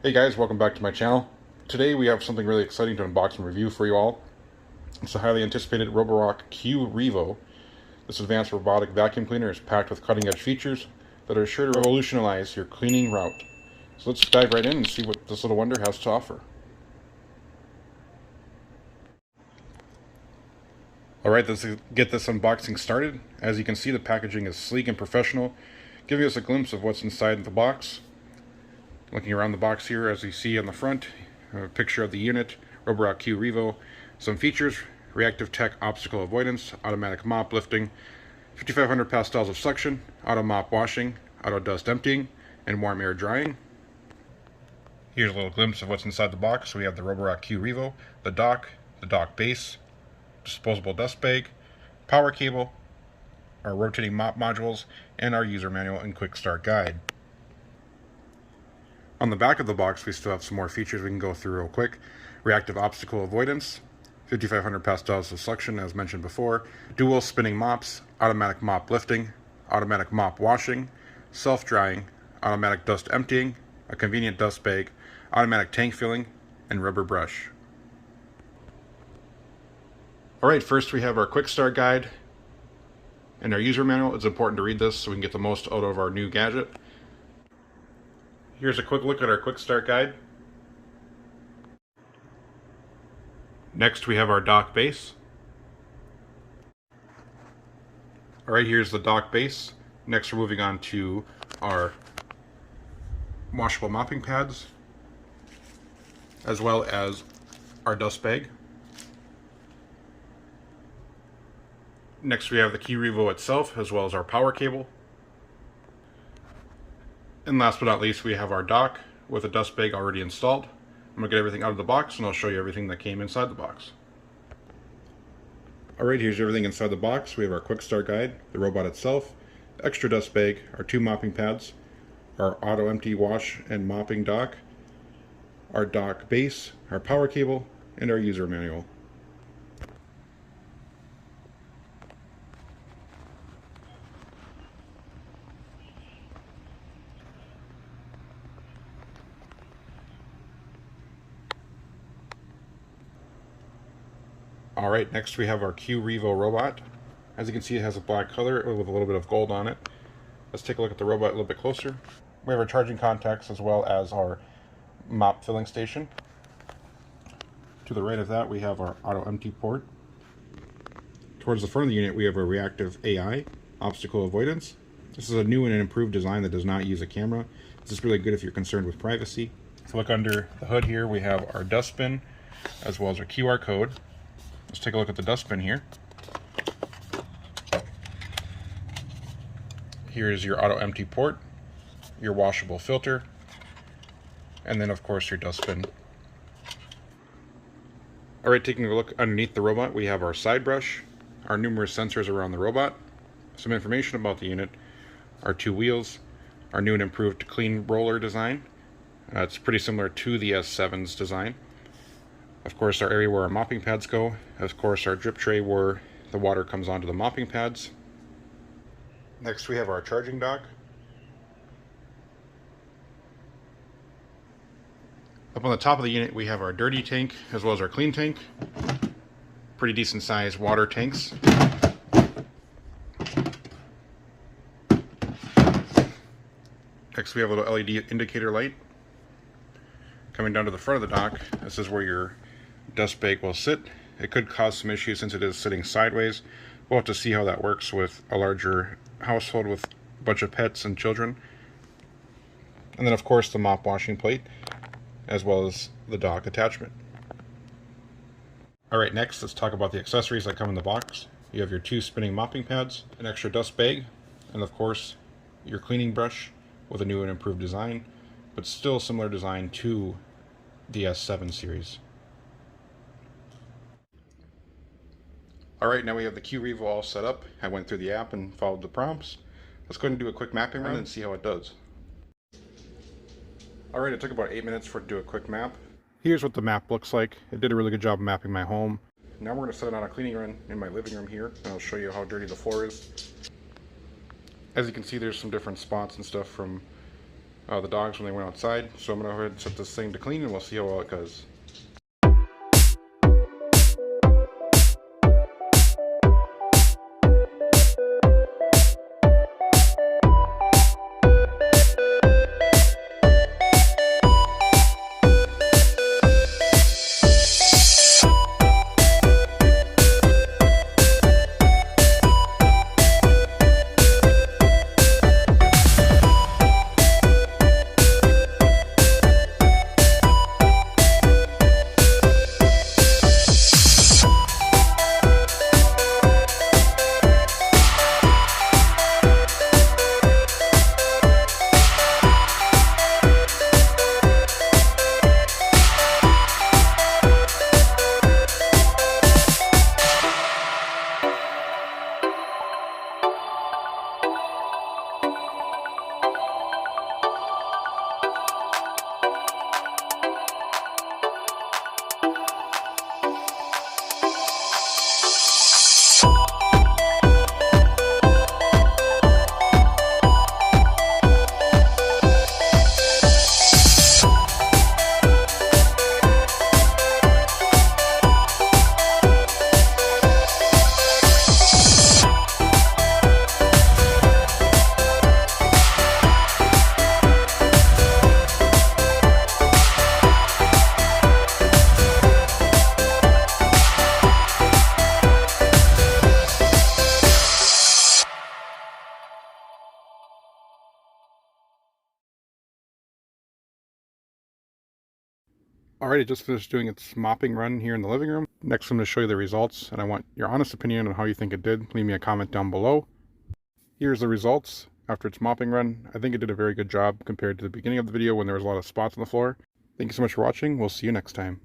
Hey guys, welcome back to my channel. Today we have something really exciting to unbox and review for you all. It's the highly anticipated Roborock Q Revo. This advanced robotic vacuum cleaner is packed with cutting-edge features that are sure to revolutionize your cleaning route. So let's dive right in and see what this little wonder has to offer. Alright, let's get this unboxing started. As you can see, the packaging is sleek and professional, giving us a glimpse of what's inside the box. Looking around the box here, as you see on the front, a picture of the unit, Roborock Q Revo, some features, reactive tech obstacle avoidance, automatic mop lifting, 5500 pascals of suction, auto mop washing, auto dust emptying, and warm air drying. Here's a little glimpse of what's inside the box. We have the Roborock Q Revo, the dock base, disposable dust bag, power cable, our rotating mop modules, and our user manual and quick start guide. On the back of the box, we still have some more features we can go through real quick. Reactive obstacle avoidance, 5500 pascals of suction as mentioned before, dual spinning mops, automatic mop lifting, automatic mop washing, self-drying, automatic dust emptying, a convenient dust bag, automatic tank filling, and rubber brush. Alright, first we have our quick start guide and our user manual. It's important to read this so we can get the most out of our new gadget. Here's a quick look at our quick start guide. Next we have our dock base. Alright, here's the dock base. Next we're moving on to our washable mopping pads, as well as our dust bag. Next we have the Q Revo itself, as well as our power cable. And last but not least, we have our dock with a dust bag already installed. I'm going to get everything out of the box and I'll show you everything that came inside the box. Alright, here's everything inside the box. We have our quick start guide, the robot itself, extra dust bag, our 2 mopping pads, our auto empty wash and mopping dock, our dock base, our power cable, and our user manual. Alright, next we have our Q Revo robot. As you can see, it has a black color with a little bit of gold on it. Let's take a look at the robot a little bit closer. We have our charging contacts as well as our mop filling station. To the right of that, we have our auto empty port. Towards the front of the unit, we have a reactive AI, obstacle avoidance. This is a new and an improved design that does not use a camera. This is really good if you're concerned with privacy. If you look under the hood here, we have our dustbin as well as our QR code. Let's take a look at the dustbin here. Here is your auto empty port, your washable filter, and then of course your dustbin. Alright, taking a look underneath the robot, we have our side brush, our numerous sensors around the robot, some information about the unit, our 2 wheels, our new and improved clean roller design. It's pretty similar to the S7's design. Of course, our area where our mopping pads go. Of course, our drip tray where the water comes onto the mopping pads. Next, we have our charging dock. Up on the top of the unit, we have our dirty tank as well as our clean tank. Pretty decent sized water tanks. Next, we have a little LED indicator light. Coming down to the front of the dock, this is where your dust bag will sit. It could cause some issues since it is sitting sideways. We'll have to see how that works with a larger household with a bunch of pets and children. And then of course the mop washing plate, as well as the dock attachment. Alright, next let's talk about the accessories that come in the box. You have your 2 spinning mopping pads, an extra dust bag, and of course your cleaning brush with a new and improved design, but still similar design to the S7 series. Alright, now we have the Q Revo all set up. I went through the app and followed the prompts. Let's go ahead and do a quick mapping run and see how it does. Alright, it took about 8 minutes for it to do a quick map. Here's what the map looks like. It did a really good job of mapping my home. Now we're going to set it on a cleaning run in my living room here, and I'll show you how dirty the floor is. As you can see, there's some different spots and stuff from the dogs when they went outside. So I'm going to go ahead and set this thing to clean and we'll see how well it goes. Alright, I just finished doing its mopping run here in the living room. Next I'm going to show you the results, and I want your honest opinion on how you think it did. Leave me a comment down below. Here's the results after its mopping run. I think it did a very good job compared to the beginning of the video when there was a lot of spots on the floor. Thank you so much for watching. We'll see you next time.